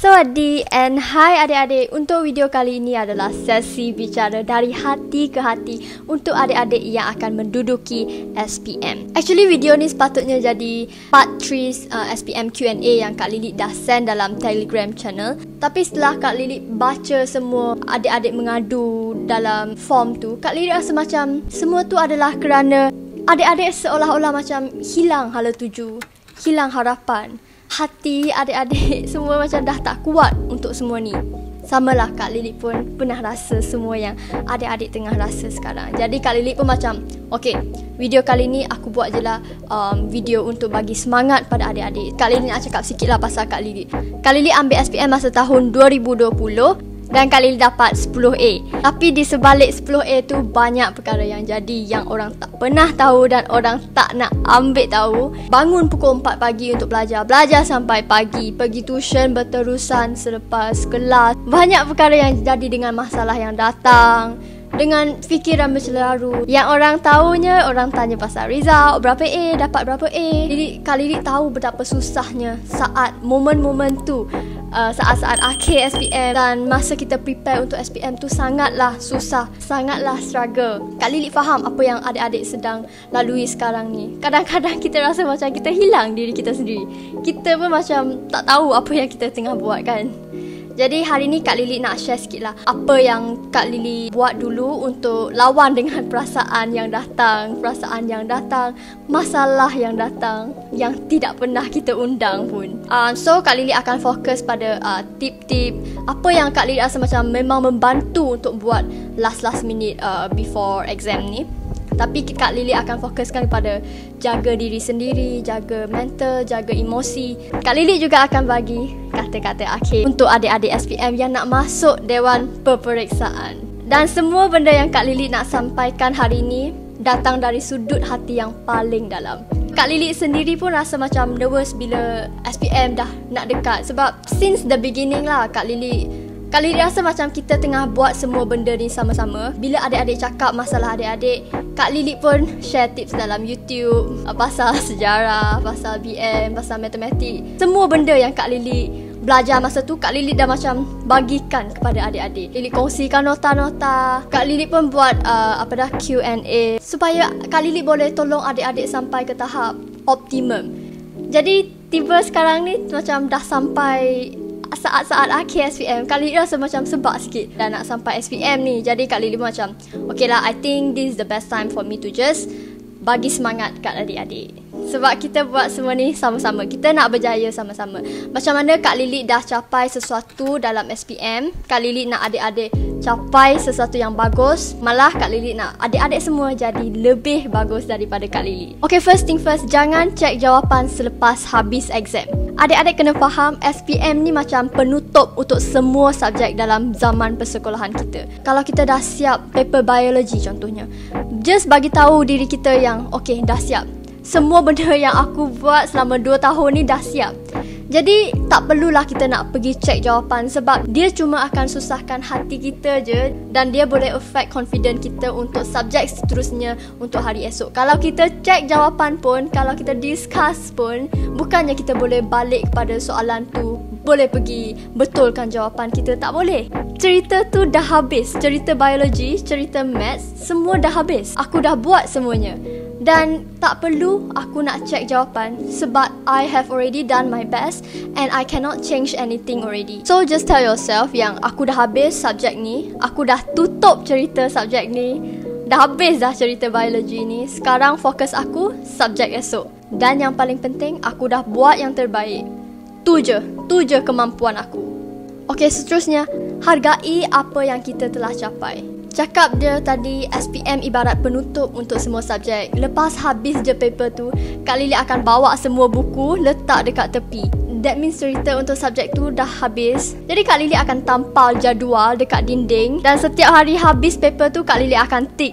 Sawadee and hai adik-adik. Untuk video kali ini adalah sesi bicara dari hati ke hati untuk adik-adik yang akan menduduki SPM. Actually video ni sepatutnya jadi part 3 SPM Q&A yang Kak Lily dah send dalam Telegram channel. Tapi setelah Kak Lily baca semua adik-adik mengadu dalam form tu, Kak Lily rasa macam semua tu adalah kerana adik-adik seolah-olah macam hilang hala tuju, hilang harapan. Hati adik-adik semua macam dah tak kuat untuk semua ni. Samalah Kak Lily pun pernah rasa semua yang adik-adik tengah rasa sekarang. Jadi Kak Lily pun macam, okay, video kali ni aku buat je lah video untuk bagi semangat pada adik-adik. Kak Lily nak cakap sikit lah pasal Kak Lily. Kak Lily ambil SPM masa tahun 2020 dan Kak Lily dapat 10A. Tapi di sebalik 10A tu banyak perkara yang jadi yang orang tak pernah tahu dan orang tak nak ambil tahu. Bangun pukul 4 pagi untuk belajar sampai pagi, pergi tuition berterusan selepas kelas. Banyak perkara yang jadi dengan masalah yang datang, dengan fikiran berselaru. Yang orang tahunya, orang tanya pasal result, berapa A, dapat berapa A. Jadi Kak Lily tahu betapa susahnya saat momen-momen tu, saat-saat akhir SPM dan masa kita prepare untuk SPM tu sangatlah susah, sangatlah struggle. Kak Lily faham apa yang adik-adik sedang lalui sekarang ni. Kadang-kadang kita rasa macam kita hilang diri kita sendiri. Kita pun macam tak tahu apa yang kita tengah buat kan. Jadi hari ni Kak Lily nak share sikit lah apa yang Kak Lily buat dulu untuk lawan dengan perasaan yang datang, masalah yang datang yang tidak pernah kita undang pun. So Kak Lily akan fokus pada tip-tip apa yang Kak Lily rasa macam memang membantu untuk buat last minute before exam ni. Tapi Kak Lily akan fokuskan kepada jaga diri sendiri, jaga mental, jaga emosi. Kak Lily juga akan bagi kata-kata akhir untuk adik-adik SPM yang nak masuk Dewan Peperiksaan. Dan semua benda yang Kak Lily nak sampaikan hari ini datang dari sudut hati yang paling dalam. Kak Lily sendiri pun rasa macam nervous bila SPM dah nak dekat. Sebab since the beginning lah Kak Lily rasa macam kita tengah buat semua benda ni sama-sama. Bila adik-adik cakap masalah adik-adik, Kak Lily pun share tips dalam YouTube pasal sejarah, pasal BM, pasal matematik. Semua benda yang Kak Lily belajar masa tu, Kak Lily dah macam bagikan kepada adik-adik. Lily kongsikan nota-nota. Kak Lily pun buat Q&A supaya Kak Lily boleh tolong adik-adik sampai ke tahap optimum. Jadi tiba sekarang ni macam dah sampai saat-saat akhir SPM, Kak Lily rasa macam sebab sikit dah nak sampai SPM ni. Jadi Kak Lily macam, okay lah, I think this is the best time for me to just bagi semangat kat adik-adik. Sebab kita buat semua ni sama-sama, kita nak berjaya sama-sama. Macam mana Kak Lily dah capai sesuatu dalam SPM, Kak Lily nak adik-adik capai sesuatu yang bagus. Malah Kak Lily nak adik-adik semua jadi lebih bagus daripada Kak Lily. Okay, first thing first, jangan cek jawapan selepas habis exam. Adik-adik kena faham SPM ni macam penutup untuk semua subjek dalam zaman persekolahan kita. Kalau kita dah siap paper biology contohnya, just bagi tahu diri kita yang okay, dah siap. Semua benda yang aku buat selama 2 tahun ni dah siap. Jadi tak perlulah kita nak pergi cek jawapan sebab dia cuma akan susahkan hati kita je dan dia boleh affect confidence kita untuk subjek seterusnya untuk hari esok. Kalau kita cek jawapan pun, kalau kita discuss pun, bukannya kita boleh balik kepada soalan tu, boleh pergi betulkan jawapan kita, tak boleh. Cerita tu dah habis. Cerita biologi, cerita maths, semua dah habis. Aku dah buat semuanya. Dan tak perlu aku nak check jawapan sebab I have already done my best and I cannot change anything already. So just tell yourself yang aku dah habis subjek ni, aku dah tutup cerita subjek ni, dah habis dah cerita biologi ni. Sekarang fokus aku subjek esok. Dan yang paling penting, aku dah buat yang terbaik. Tu je kemampuan aku. Okay, seterusnya, hargai apa yang kita telah capai. Cakap dia tadi, SPM ibarat penutup untuk semua subjek. Lepas habis je paper tu, Kak Lily akan bawa semua buku, letak dekat tepi. That means cerita untuk subjek tu dah habis. Jadi Kak Lily akan tampal jadual dekat dinding. Dan setiap hari habis paper tu, Kak Lily akan tick.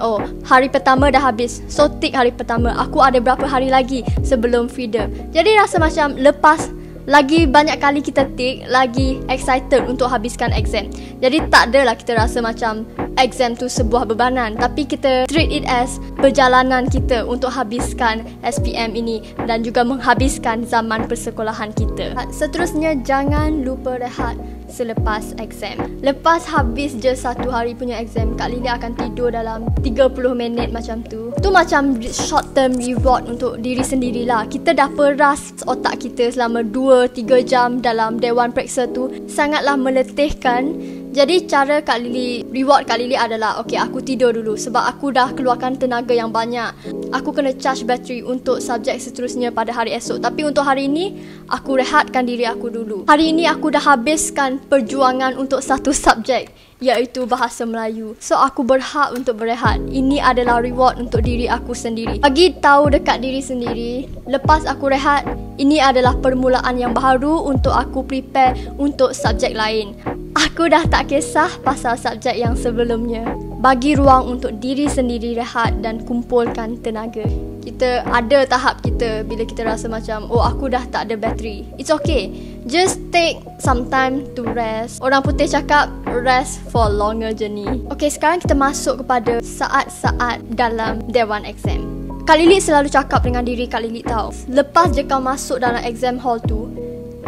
Oh, hari pertama dah habis, so tick hari pertama. Aku ada berapa hari lagi sebelum freedom. Jadi rasa macam lepas lagi banyak kali kita tick, lagi excited untuk habiskan exam. Jadi tak adalah kita rasa macam exam tu sebuah bebanan, tapi kita treat it as perjalanan kita untuk habiskan SPM ini dan juga menghabiskan zaman persekolahan kita. Seterusnya, jangan lupa rehat selepas exam. Lepas habis je satu hari punya exam, Kak Lily akan tidur dalam 30 minit macam tu. Tu macam short term reward untuk diri sendirilah. Kita dah peras otak kita selama 2-3 jam dalam Dewan Periksa tu, sangatlah meletihkan. Jadi cara Kak Lily, reward Kak Lily adalah, okay, aku tidur dulu sebab aku dah keluarkan tenaga yang banyak. Aku kena charge bateri untuk subjek seterusnya pada hari esok. Tapi untuk hari ini, aku rehatkan diri aku dulu. Hari ini aku dah habiskan perjuangan untuk satu subjek, iaitu Bahasa Melayu. So aku berhak untuk berehat. Ini adalah reward untuk diri aku sendiri. Bagi tahu dekat diri sendiri, lepas aku rehat, ini adalah permulaan yang baru untuk aku prepare untuk subjek lain. Aku dah tak kisah pasal subjek yang sebelumnya. Bagi ruang untuk diri sendiri rehat dan kumpulkan tenaga. Kita ada tahap kita bila kita rasa macam, oh, aku dah tak ada bateri. It's okay. Just take some time to rest. Orang putih cakap, rest for longer journey. Okay, sekarang kita masuk kepada saat-saat dalam Dewan Exam. Kak Lily selalu cakap dengan diri Kak Lily tahu, lepas je kau masuk dalam exam hall tu,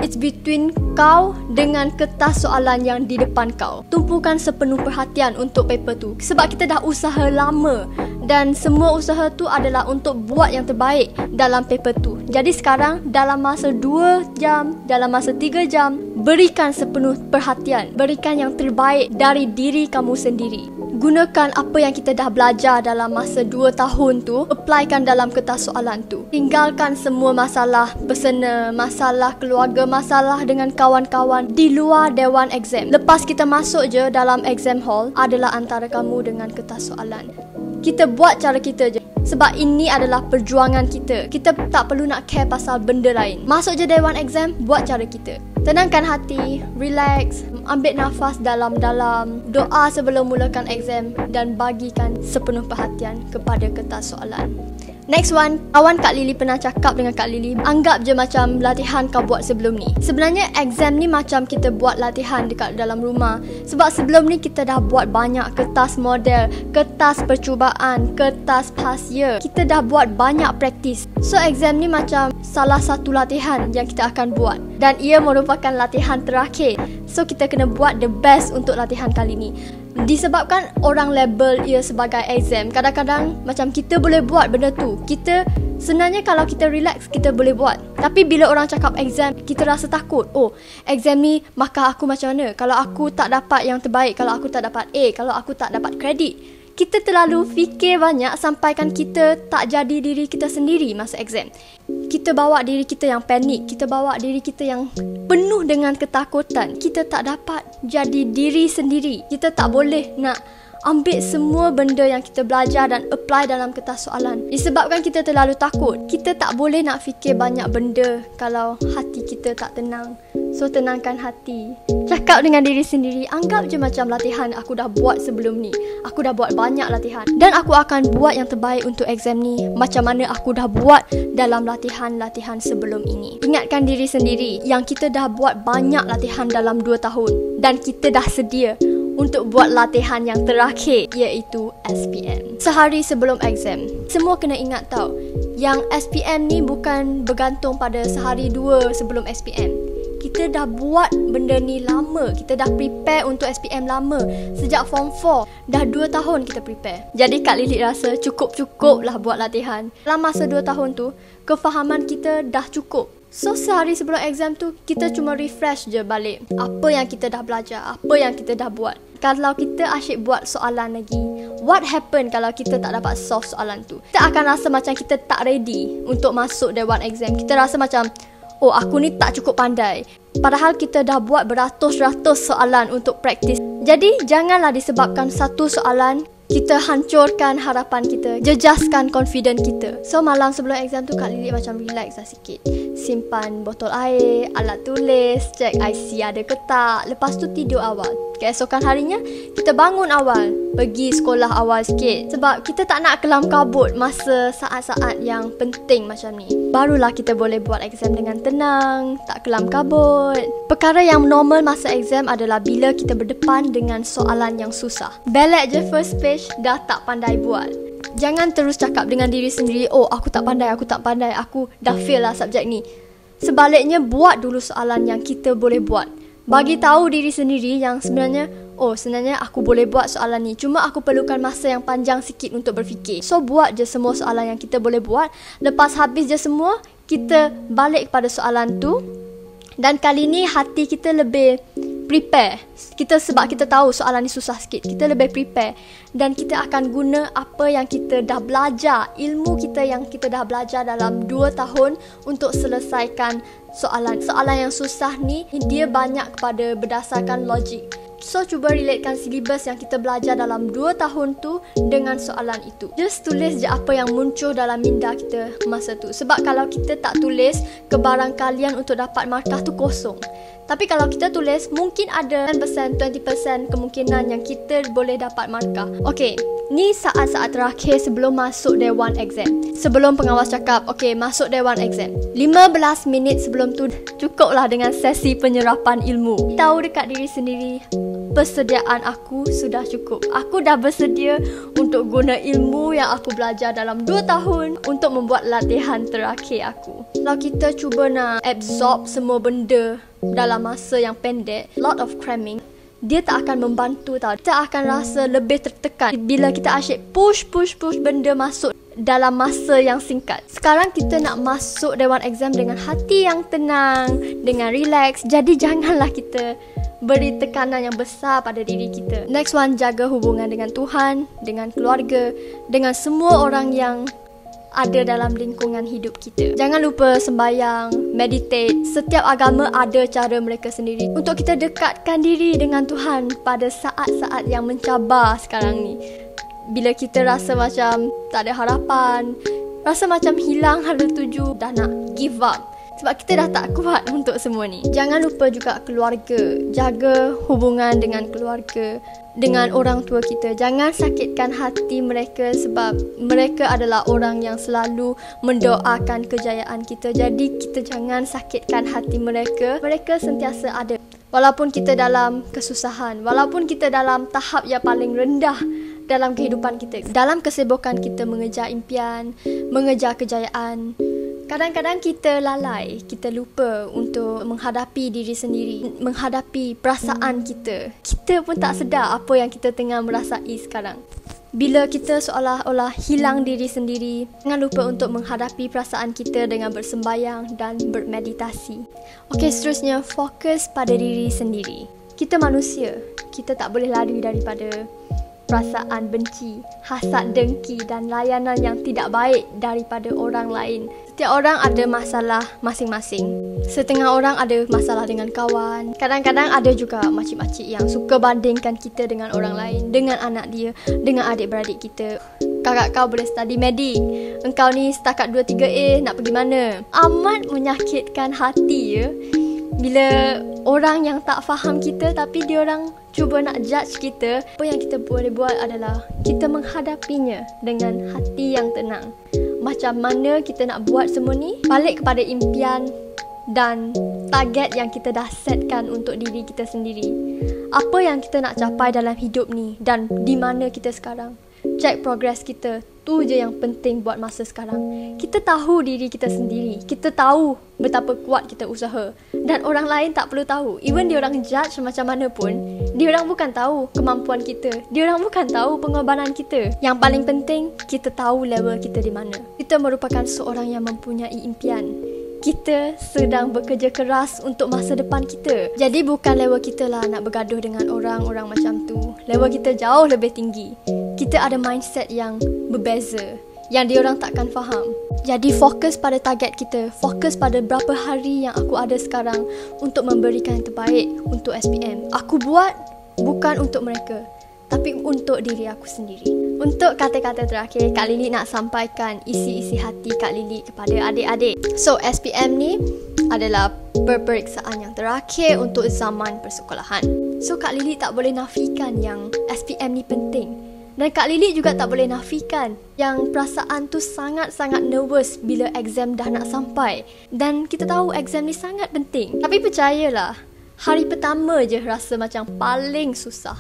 it's between kau dengan kertas soalan yang di depan kau. Tumpukan sepenuh perhatian untuk paper tu. Sebab kita dah usaha lama dan semua usaha tu adalah untuk buat yang terbaik dalam paper tu. Jadi sekarang dalam masa 2 jam, dalam masa 3 jam, berikan sepenuh perhatian. Berikan yang terbaik dari diri kamu sendiri. Gunakan apa yang kita dah belajar dalam masa 2 tahun tu, applykan dalam kertas soalan tu. Tinggalkan semua masalah personal, masalah keluarga, masalah dengan kawan-kawan di luar Dewan Exam. Lepas kita masuk je dalam exam hall, adalah antara kamu dengan kertas soalan. Kita buat cara kita je. Sebab ini adalah perjuangan kita. Kita tak perlu nak care pasal benda lain. Masuk je Dewan Exam, buat cara kita. Tenangkan hati, relax, ambil nafas dalam-dalam, doa sebelum mulakan exam dan bagikan sepenuh perhatian kepada kertas soalan. Next one, kawan Kak Lily pernah cakap dengan Kak Lily, anggap je macam latihan kau buat sebelum ni. Sebenarnya exam ni macam kita buat latihan dekat dalam rumah. Sebab sebelum ni kita dah buat banyak kertas model, kertas percubaan, kertas past year. Kita dah buat banyak praktis. So exam ni macam salah satu latihan yang kita akan buat. Dan ia merupakan latihan terakhir. So kita kena buat the best untuk latihan kali ni. Disebabkan orang label ia sebagai exam, kadang-kadang macam kita boleh buat benda tu. Kita sebenarnya kalau kita relax, kita boleh buat. Tapi bila orang cakap exam, kita rasa takut. Oh, exam ni markah aku macam mana? Kalau aku tak dapat yang terbaik, kalau aku tak dapat A, kalau aku tak dapat kredit. Kita terlalu fikir banyak sampaikan kita tak jadi diri kita sendiri masa exam. Kita bawa diri kita yang panik, kita bawa diri kita yang penuh dengan ketakutan. Kita tak dapat jadi diri sendiri. Kita tak boleh nak ambil semua benda yang kita belajar dan apply dalam kertas soalan. Disebabkan kita terlalu takut. Kita tak boleh nak fikir banyak benda kalau hati kita tak tenang. So tenangkan hati. Cakap dengan diri sendiri, anggap je macam latihan aku dah buat sebelum ni. Aku dah buat banyak latihan dan aku akan buat yang terbaik untuk exam ni macam mana aku dah buat dalam latihan-latihan sebelum ini. Ingatkan diri sendiri yang kita dah buat banyak latihan dalam 2 tahun dan kita dah sedia untuk buat latihan yang terakhir, iaitu SPM. Sehari sebelum exam, semua kena ingat tau, yang SPM ni bukan bergantung pada sehari 2 sebelum SPM. Kita dah buat benda ni lama. Kita dah prepare untuk SPM lama. Sejak form 4. Dah 2 tahun kita prepare. Jadi Kak Lily rasa cukup-cukup lah buat latihan. Dalam masa 2 tahun tu, kefahaman kita dah cukup. So sehari sebelum exam tu, kita cuma refresh je balik apa yang kita dah belajar, apa yang kita dah buat. Kalau kita asyik buat soalan lagi, what happen kalau kita tak dapat solve soalan tu? Kita akan rasa macam kita tak ready untuk masuk Dewan Exam. Kita rasa macam, oh, aku ni tak cukup pandai. Padahal kita dah buat beratus-ratus soalan untuk praktis. Jadi janganlah disebabkan satu soalan kita hancurkan harapan kita, jejaskan confident kita. So malam sebelum exam tu Kak Lily macam relax lah sikit. simpan botol air, alat tulis, cek IC ada ke tak. Lepas tu tidur awal. Keesokan harinya, kita bangun awal, pergi sekolah awal sikit. Sebab kita tak nak kelam kabut masa saat-saat yang penting macam ni. Barulah kita boleh buat exam dengan tenang, tak kelam kabut. Perkara yang normal masa exam adalah bila kita berdepan dengan soalan yang susah. Belak je first page, dah tak pandai buat. Jangan terus cakap dengan diri sendiri, oh aku tak pandai, aku dah fail lah subjek ni. Sebaliknya, buat dulu soalan yang kita boleh buat. Bagi tahu diri sendiri yang sebenarnya, oh sebenarnya aku boleh buat soalan ni, cuma aku perlukan masa yang panjang sikit untuk berfikir. So buat je semua soalan yang kita boleh buat. Lepas habis je semua, kita balik kepada soalan tu. Dan kali ni hati kita lebih prepare. Sebab kita tahu soalan ni susah sikit, kita lebih prepare. Dan kita akan guna apa yang kita dah belajar, ilmu kita yang kita dah belajar dalam 2 tahun untuk selesaikan soalan. Soalan yang susah ni, dia banyak kepada berdasarkan logik. So, cuba relatekan silibus yang kita belajar dalam 2 tahun tu dengan soalan itu. Just tulis je apa yang muncul dalam minda kita masa tu. Sebab kalau kita tak tulis, kebarangkalian untuk dapat markah tu kosong. Tapi kalau kita tulis, mungkin ada 10%, 20% kemungkinan yang kita boleh dapat markah. Okay, ni saat-saat terakhir sebelum masuk day 1 exam. Sebelum pengawas cakap, okay, masuk day 1 exam. 15 minit sebelum tu cukuplah dengan sesi penyerapan ilmu. Tahu dekat diri sendiri, persediaan aku sudah cukup. Aku dah bersedia untuk guna ilmu yang aku belajar dalam 2 tahun untuk membuat latihan terakhir aku. Kalau kita cuba nak absorb semua benda dalam masa yang pendek, lot of cramming, dia tak akan membantu tau. Kita akan rasa lebih tertekan bila kita asyik push benda masuk dalam masa yang singkat. Sekarang kita nak masuk Dewan Exam dengan hati yang tenang, dengan relax. Jadi janganlah kita beri tekanan yang besar pada diri kita. Next one, jaga hubungan dengan Tuhan, dengan keluarga, dengan semua orang yang ada dalam lingkungan hidup kita. Jangan lupa sembahyang, meditate. Setiap agama ada cara mereka sendiri untuk kita dekatkan diri dengan Tuhan pada saat-saat yang mencabar sekarang ni. Bila kita rasa macam tak ada harapan, rasa macam hilang harga tuju, dah nak give up. Sebab kita dah tak kuat untuk semua ni. Jangan lupa juga keluarga. Jaga hubungan dengan keluarga, dengan orang tua kita. Jangan sakitkan hati mereka sebab mereka adalah orang yang selalu mendoakan kejayaan kita. Jadi kita jangan sakitkan hati mereka. Mereka sentiasa ada. Walaupun kita dalam kesusahan, walaupun kita dalam tahap yang paling rendah dalam kehidupan kita, dalam kesibukan kita mengejar impian, mengejar kejayaan, kadang-kadang kita lalai, kita lupa untuk menghadapi diri sendiri, menghadapi perasaan kita. Kita pun tak sedar apa yang kita tengah merasai sekarang. Bila kita seolah-olah hilang diri sendiri, jangan lupa untuk menghadapi perasaan kita dengan bersembayang dan bermeditasi. Okey, seterusnya, fokus pada diri sendiri. Kita manusia, kita tak boleh lari daripada perasaan benci, hasad dengki dan layanan yang tidak baik daripada orang lain. Setiap orang ada masalah masing-masing. Setengah orang ada masalah dengan kawan. Kadang-kadang ada juga makcik-makcik yang suka bandingkan kita dengan orang lain, dengan anak dia, dengan adik-beradik kita. Kakak kau boleh study medik, engkau ni setakat 2-3A, nak pergi mana? Amat menyakitkan hati ya. Bila orang yang tak faham kita tapi dia orang cuba nak judge kita, apa yang kita boleh buat adalah kita menghadapinya dengan hati yang tenang. Macam mana kita nak buat semua ni? Balik kepada impian dan target yang kita dah setkan untuk diri kita sendiri. Apa yang kita nak capai dalam hidup ni dan di mana kita sekarang. Check progress kita. Tu je yang penting buat masa sekarang. Kita tahu diri kita sendiri. Kita tahu betapa kuat kita usaha. Dan orang lain tak perlu tahu. Even dia orang judge macam mana pun, dia orang bukan tahu kemampuan kita. Dia orang bukan tahu pengorbanan kita. Yang paling penting, kita tahu level kita di mana. Kita merupakan seorang yang mempunyai impian. Kita sedang bekerja keras untuk masa depan kita. Jadi bukan level kita lah nak bergaduh dengan orang-orang macam tu. Level kita jauh lebih tinggi. Kita ada mindset yang berbeza, yang diorang takkan faham. Jadi fokus pada target kita. Fokus pada berapa hari yang aku ada sekarang untuk memberikan yang terbaik untuk SPM. Aku buat bukan untuk mereka, tapi untuk diri aku sendiri. Untuk kata-kata terakhir, Kak Lily nak sampaikan isi-isi hati Kak Lily kepada adik-adik. So, SPM ni adalah peperiksaan yang terakhir untuk zaman persekolahan. So, Kak Lily tak boleh nafikan yang SPM ni penting. Dan Kak Lily juga tak boleh nafikan yang perasaan tu sangat-sangat nervous bila exam dah nak sampai. Dan kita tahu exam ni sangat penting. Tapi percayalah, hari pertama je rasa macam paling susah.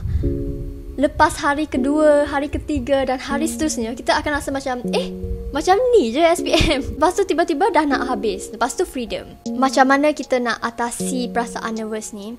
Lepas hari kedua, hari ketiga dan hari seterusnya, kita akan rasa macam macam ni je SPM. Lepas tu tiba-tiba dah nak habis. Lepas tu freedom. Macam mana kita nak atasi perasaan nervous ni?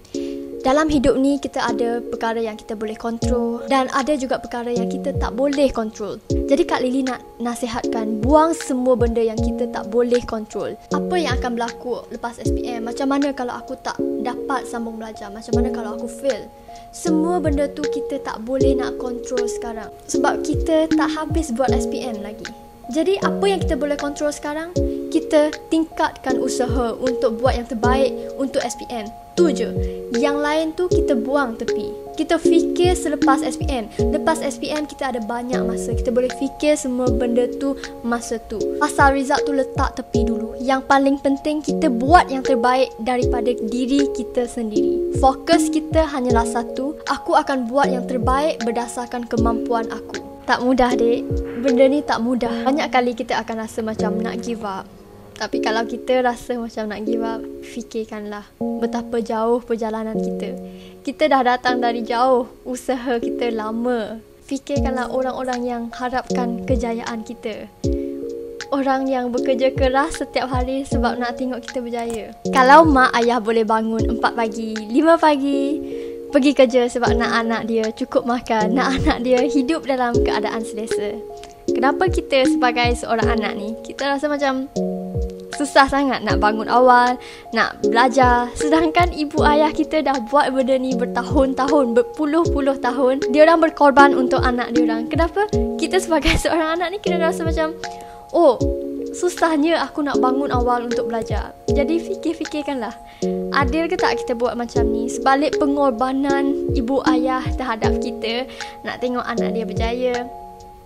Dalam hidup ni kita ada perkara yang kita boleh kontrol dan ada juga perkara yang kita tak boleh kontrol. Jadi Kak Lily nak nasihatkan, buang semua benda yang kita tak boleh kontrol. Apa yang akan berlaku lepas SPM? Macam mana kalau aku tak dapat sambung belajar? Macam mana kalau aku fail? Semua benda tu kita tak boleh nak kontrol sekarang sebab kita tak habis buat SPM lagi. Jadi apa yang kita boleh kontrol sekarang? Kita tingkatkan usaha untuk buat yang terbaik untuk SPM. Tu je. Yang lain tu kita buang tepi. Kita fikir selepas SPM. Lepas SPM kita ada banyak masa. Kita boleh fikir semua benda tu masa tu. Pasal result tu letak tepi dulu. Yang paling penting kita buat yang terbaik daripada diri kita sendiri. Fokus kita hanyalah satu. Aku akan buat yang terbaik berdasarkan kemampuan aku. Tak mudah, dek. Benda ni tak mudah. Banyak kali kita akan rasa macam nak give up. Tapi kalau kita rasa macam nak give up, fikirkanlah betapa jauh perjalanan kita. Kita dah datang dari jauh, usaha kita lama. Fikirkanlah orang-orang yang harapkan kejayaan kita. Orang yang bekerja keras setiap hari sebab nak tengok kita berjaya. Kalau mak ayah boleh bangun 4 pagi, 5 pagi, pergi kerja sebab nak anak dia cukup makan, nak anak dia hidup dalam keadaan selesa. Kenapa kita sebagai seorang anak ni, kita rasa macam susah sangat nak bangun awal, nak belajar. Sedangkan ibu ayah kita dah buat benda ni bertahun-tahun, berpuluh-puluh tahun. Diorang berkorban untuk anak diorang. Kenapa kita sebagai seorang anak ni kita rasa macam, susahnya aku nak bangun awal untuk belajar. Jadi fikir-fikirkanlah, adil ke tak kita buat macam ni? Sebalik pengorbanan ibu ayah terhadap kita, nak tengok anak dia berjaya,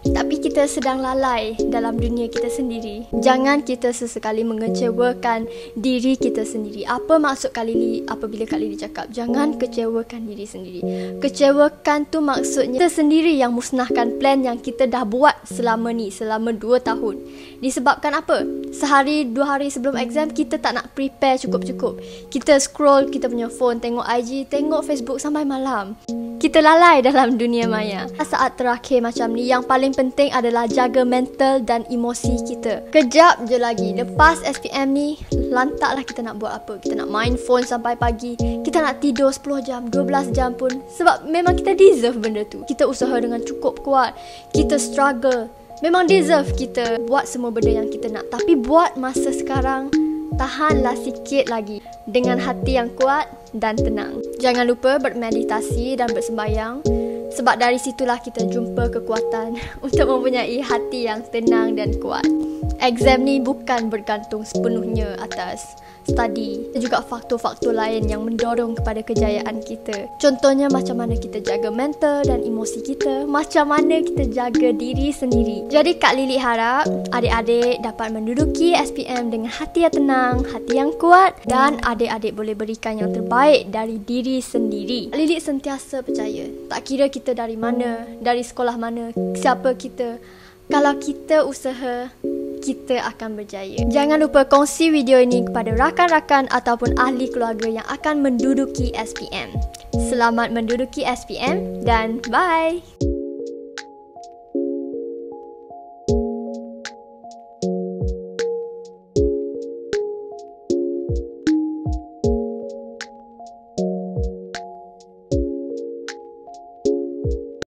tapi kita sedang lalai dalam dunia kita sendiri. Jangan kita sesekali mengecewakan diri kita sendiri. Apa maksud Kak Lily apabila Kak Lily cakap jangan kecewakan diri sendiri? Kecewakan tu maksudnya kita sendiri yang musnahkan plan yang kita dah buat selama ni, selama 2 tahun. Disebabkan apa? Sehari 2 hari sebelum exam kita tak nak prepare cukup-cukup. Kita scroll kita punya phone, tengok IG, tengok Facebook sampai malam. Kita lalai dalam dunia maya. Saat terakhir macam ni, yang paling penting adalah jaga mental dan emosi kita. Kejap je lagi lepas SPM ni, lantaklah kita nak buat apa. Kita nak main phone sampai pagi, kita nak tidur 10 jam, 12 jam pun. Sebab memang kita deserve benda tu. Kita usaha dengan cukup kuat, kita struggle. Memang deserve kita buat semua benda yang kita nak. Tapi buat masa sekarang, tahanlah sikit lagi dengan hati yang kuat dan tenang. Jangan lupa bermeditasi dan bersembayang, sebab dari situlah kita jumpa kekuatan untuk mempunyai hati yang tenang dan kuat. Exam ni bukan bergantung sepenuhnya atas study. Ada juga faktor-faktor lain yang mendorong kepada kejayaan kita. Contohnya macam mana kita jaga mental dan emosi kita, macam mana kita jaga diri sendiri. Jadi Kak Lily harap adik-adik dapat menduduki SPM dengan hati yang tenang, hati yang kuat, dan adik-adik boleh berikan yang terbaik dari diri sendiri. Kak Lily sentiasa percaya, tak kira kita dari mana, dari sekolah mana, siapa kita, kalau kita usaha, kita akan berjaya. Jangan lupa kongsi video ini kepada rakan-rakan ataupun ahli keluarga yang akan menduduki SPM. Selamat menduduki SPM dan bye!